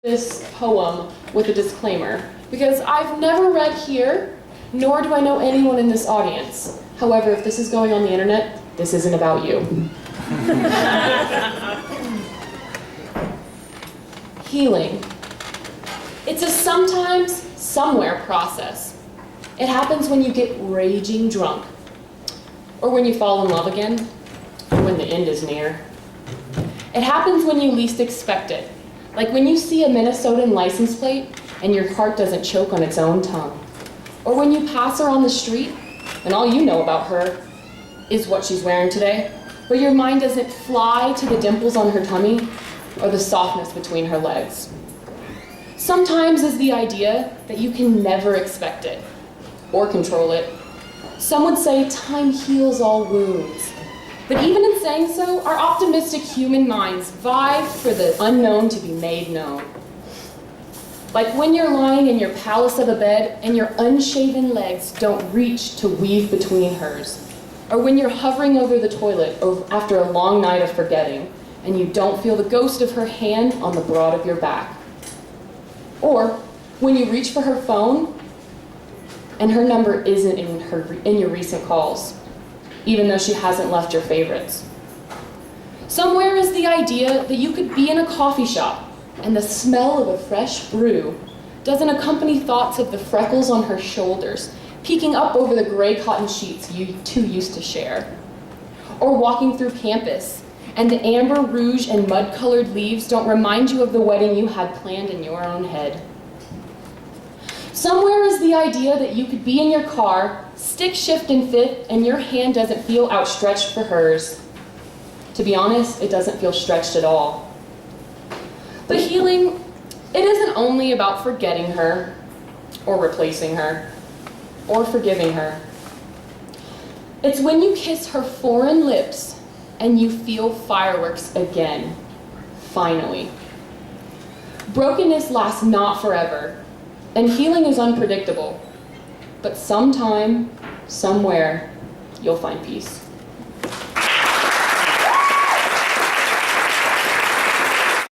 This poem with a disclaimer, because I've never read here, nor do I know anyone in this audience. However, if this is going on the internet, this isn't about you. Healing. It's a sometimes, somewhere process. It happens when you get raging drunk, or when you fall in love again, or when the end is near. It happens when you least expect it. Like when you see a Minnesotan license plate and your heart doesn't choke on its own tongue. Or when you pass her on the street and all you know about her is what she's wearing today, but your mind doesn't fly to the dimples on her tummy or the softness between her legs. Sometimes is the idea that you can never expect it or control it. Some would say time heals all wounds. But even in saying so, our optimistic human minds vie for the unknown to be made known. Like when you're lying in your palace of a bed and your unshaven legs don't reach to weave between hers. Or when you're hovering over the toilet after a long night of forgetting and you don't feel the ghost of her hand on the broad of your back. Or when you reach for her phone and her number isn't in your recent calls, even though she hasn't left your favorites. Somewhere is the idea that you could be in a coffee shop and the smell of a fresh brew doesn't accompany thoughts of the freckles on her shoulders, peeking up over the gray cotton sheets you two used to share. Or walking through campus and the amber rouge and mud-colored leaves don't remind you of the wedding you had planned in your own head. Somewhere is the idea that you could be in your car, stick shift in fifth, and your hand doesn't feel outstretched for hers. To be honest, it doesn't feel stretched at all. But healing, it isn't only about forgetting her, or replacing her, or forgiving her. It's when you kiss her foreign lips and you feel fireworks again, finally. Brokenness lasts not forever. And healing is unpredictable, but sometime, somewhere, you'll find peace.